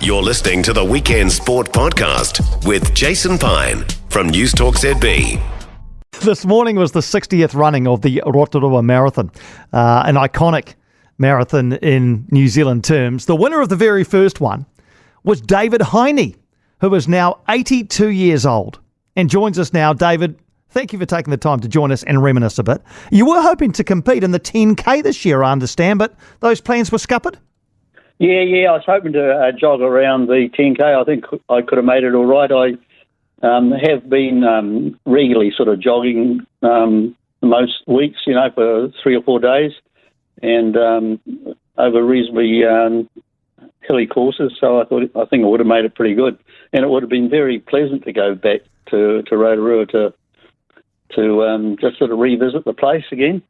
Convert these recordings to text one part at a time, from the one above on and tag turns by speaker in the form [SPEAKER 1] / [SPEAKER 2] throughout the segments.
[SPEAKER 1] You're listening to the Weekend Sport Podcast with Jason Pine from News Talk ZB.
[SPEAKER 2] This morning was the 60th running of the Rotorua Marathon, an iconic marathon in New Zealand terms. The winner of the very first one was David Heine, who is now 82 years old and joins us now. David, thank you for taking the time to join us and reminisce a bit. You were hoping to compete in the 10K this year, I understand, but those plans were scuppered?
[SPEAKER 3] Yeah, I was hoping to jog around the 10K. I think I could have made it all right. I have been regularly sort of jogging most weeks, for 3 or 4 days, and over reasonably hilly courses. So I think I would have made it pretty good, and it would have been very pleasant to go back to Rotorua to just sort of revisit the place again.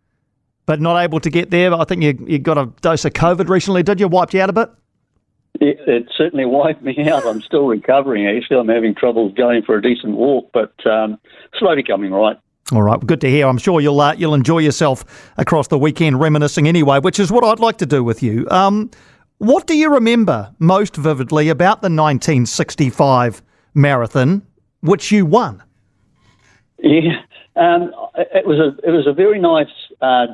[SPEAKER 2] But not able to get there. I think you got a dose of COVID recently, did you? Wiped you out a bit?
[SPEAKER 3] It certainly wiped me out. I'm still recovering, actually. I'm having trouble going for a decent walk, but slowly coming right.
[SPEAKER 2] All right, good to hear. I'm sure you'll enjoy yourself across the weekend reminiscing anyway, which is what I'd like to do with you. What do you remember most vividly about the 1965 marathon, which you won?
[SPEAKER 3] Yeah, it was a very nice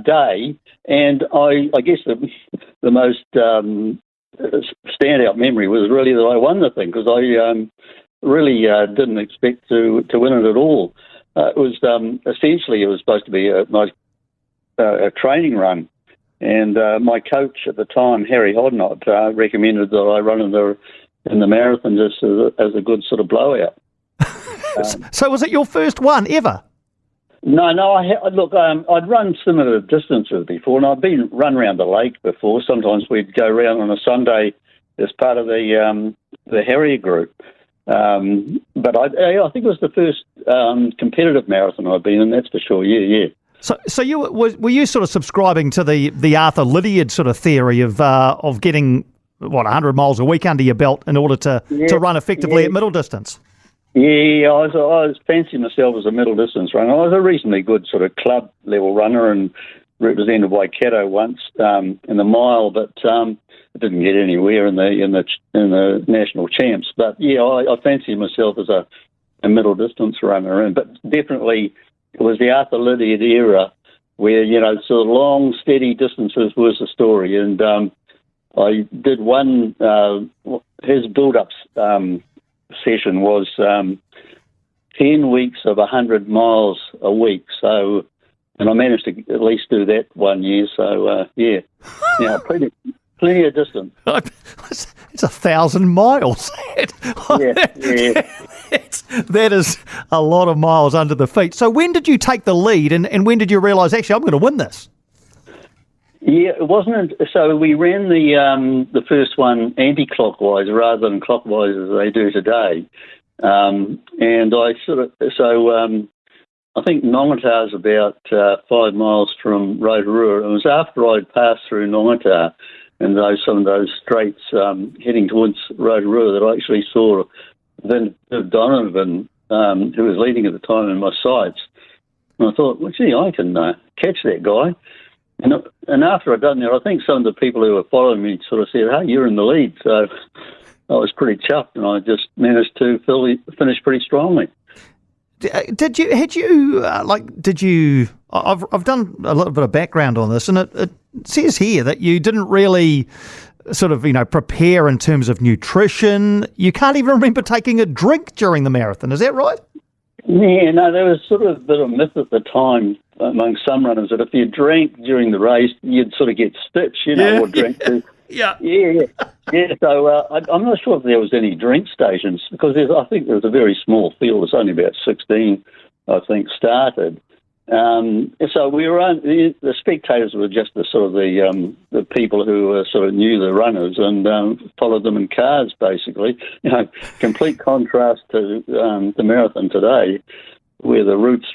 [SPEAKER 3] day, and I guess the most standout memory was really that I won the thing, because I really didn't expect to win it at all. It was essentially it was supposed to be a training run, and my coach at the time, Harry Hodnott, recommended that I run in the marathon just as a good sort of blowout.
[SPEAKER 2] So was it your first one ever?
[SPEAKER 3] No. I'd run similar distances before, and I'd been run around the lake before. Sometimes we'd go around on a Sunday as part of the Harrier group. But I think it was the first competitive marathon I've been in. That's for sure. Yeah.
[SPEAKER 2] So were you sort of subscribing to the Arthur Lydiard sort of theory of getting 100 miles a week under your belt in order to run effectively at middle distance?
[SPEAKER 3] Yeah, I was fancying myself as a middle distance runner. I was a reasonably good sort of club level runner and represented Waikato once in the mile, but I didn't get anywhere in the national champs. But yeah, I fancied myself as a middle distance runner, but definitely it was the Arthur Lydiard era where sort of long steady distances was the story, and I did one. His build-up session was 10 weeks of 100 miles a week. So, and I managed to at least do that 1 year. So, plenty of distance.
[SPEAKER 2] It's 1,000 miles. That is a lot of miles under the feet. So when did you take the lead, and when did you realise, actually, I'm going to win this?
[SPEAKER 3] Yeah, it wasn't. So we ran the first one anti-clockwise rather than clockwise as they do today, and I I think Nongata is about 5 miles from Rotorua. It was after I'd passed through Nongata and some of those straights heading towards Rotorua that I actually saw Vin Donovan, who was leading at the time, in my sights, and I thought, well, gee, I can catch that guy. And after I'd done that, I think some of the people who were following me sort of said, "Hey, you're in the lead." So I was pretty chuffed, and I just managed to finish pretty strongly.
[SPEAKER 2] I've done a little bit of background on this, and it says here that you didn't really sort of, prepare in terms of nutrition. You can't even remember taking a drink during the marathon. Is that right?
[SPEAKER 3] Yeah, no, there was sort of a bit of a myth at the time among some runners that if you drank during the race, you'd sort of get stitch, or drink too. Yeah. So I'm not sure if there was any drink stations, because I think there was a very small field. It's only about 16, I think, started. So we were the spectators were just the sort of the people who sort of knew the runners and followed them in cars, basically. Complete contrast to the marathon today, where the routes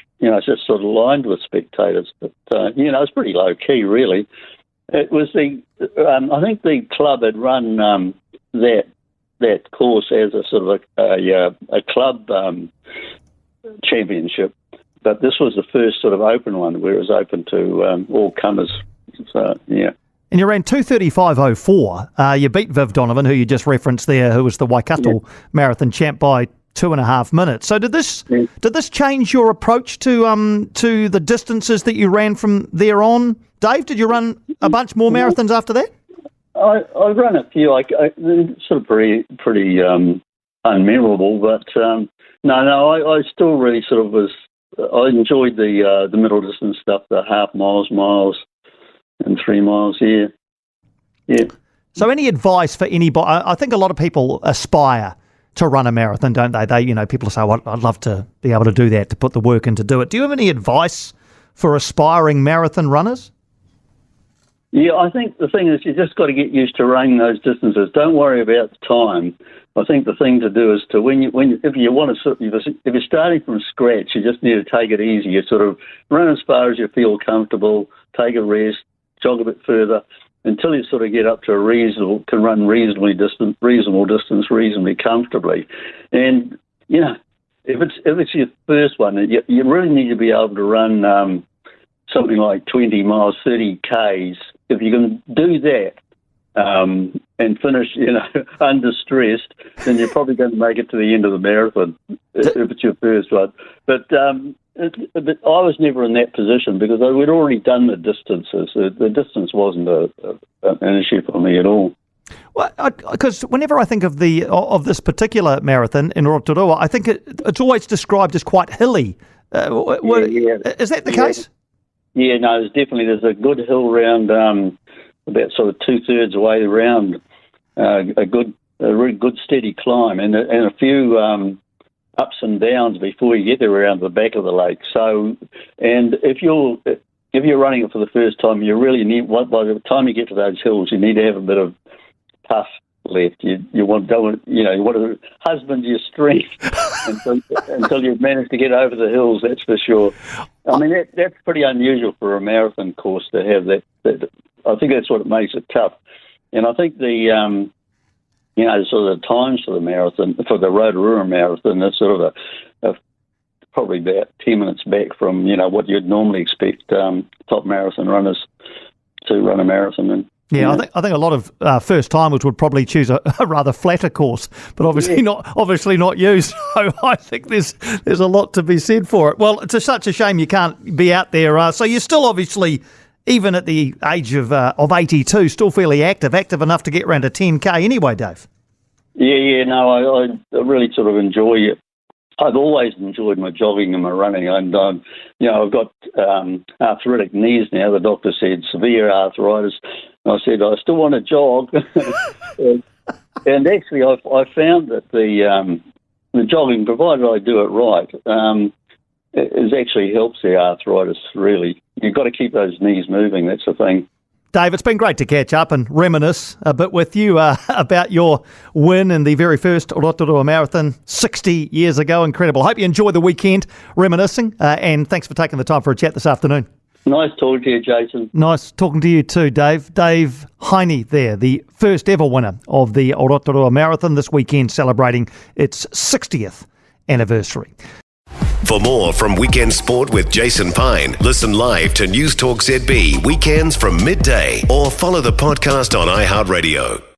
[SPEAKER 3] just sort of lined with spectators. But it's pretty low key, really. It was I think the club had run that course as a sort of a club championship. But this was the first sort of open one where it was open to all comers. So, yeah.
[SPEAKER 2] And you ran 2:35.04. You beat Viv Donovan, who you just referenced there, who was the Waikato Marathon champ, by 2.5 minutes. So did this change your approach to the distances that you ran from there on, Dave? Did you run a bunch more marathons after that?
[SPEAKER 3] I ran a few. They're sort of pretty unmemorable, but I still really sort of was. I enjoyed the middle distance stuff, the half miles, and 3 miles. Yeah.
[SPEAKER 2] So, any advice for anybody? I think a lot of people aspire to run a marathon, don't they? People say, well, I'd love to be able to do that, to put the work in to do it. Do you have any advice for aspiring marathon runners?
[SPEAKER 3] Yeah, I think the thing is you just got to get used to running those distances. Don't worry about the time. I think the thing to do is to if you're starting from scratch, you just need to take it easy. You sort of run as far as you feel comfortable, take a rest, jog a bit further until you sort of get up to can run reasonable distance reasonably comfortably. And if it's your first one, you really need to be able to run something like 20 miles, 30 Ks. If you can do that and finish, undistressed, then you're probably going to make it to the end of the marathon if it's your first one. But I was never in that position because we'd already done the distances. The distance wasn't an issue for me at all.
[SPEAKER 2] Well, because whenever I think of this particular marathon in Rotorua, I think it's always described as quite hilly. Is that the case?
[SPEAKER 3] Yeah, no, there's a good hill round, about sort of 2/3 away around, a really good steady climb, and a few ups and downs before you get there around the back of the lake. So, and if you're running it for the first time, you really need, by the time you get to those hills, you need to have a bit of puff left. You want to husband your strength until you've managed to get over the hills. That's for sure. I mean, that's pretty unusual for a marathon course to have that. I think that's what makes it tough. And I think the sort of the times for the marathon, for the Rotorua Marathon, that's sort of a probably about 10 minutes back from what you'd normally expect top marathon runners to run a marathon in.
[SPEAKER 2] Yeah, I think a lot of first timers would probably choose a rather flatter course, but obviously not you. So I think there's a lot to be said for it. Well, it's such a shame you can't be out there. So you're still obviously, even at the age of 82, still fairly active enough to get around a 10K anyway, Dave.
[SPEAKER 3] Yeah. No, I really sort of enjoy it. I've always enjoyed my jogging and my running, and I've got arthritic knees now. The doctor said severe arthritis. And I said I still want to jog, and actually I found that the jogging, provided I do it right, it actually helps the arthritis. Really, you've got to keep those knees moving. That's the thing.
[SPEAKER 2] Dave, it's been great to catch up and reminisce a bit with you about your win in the very first Rotorua Marathon 60 years ago. Incredible. Hope you enjoy the weekend reminiscing, and thanks for taking the time for a chat this afternoon.
[SPEAKER 3] Nice talking to you, Jason.
[SPEAKER 2] Nice talking to you too, Dave. Dave Heine there, the first ever winner of the Rotorua Marathon, this weekend celebrating its 60th anniversary.
[SPEAKER 1] For more from Weekend Sport with Jason Pine, listen live to News Talk ZB weekends from midday or follow the podcast on iHeartRadio.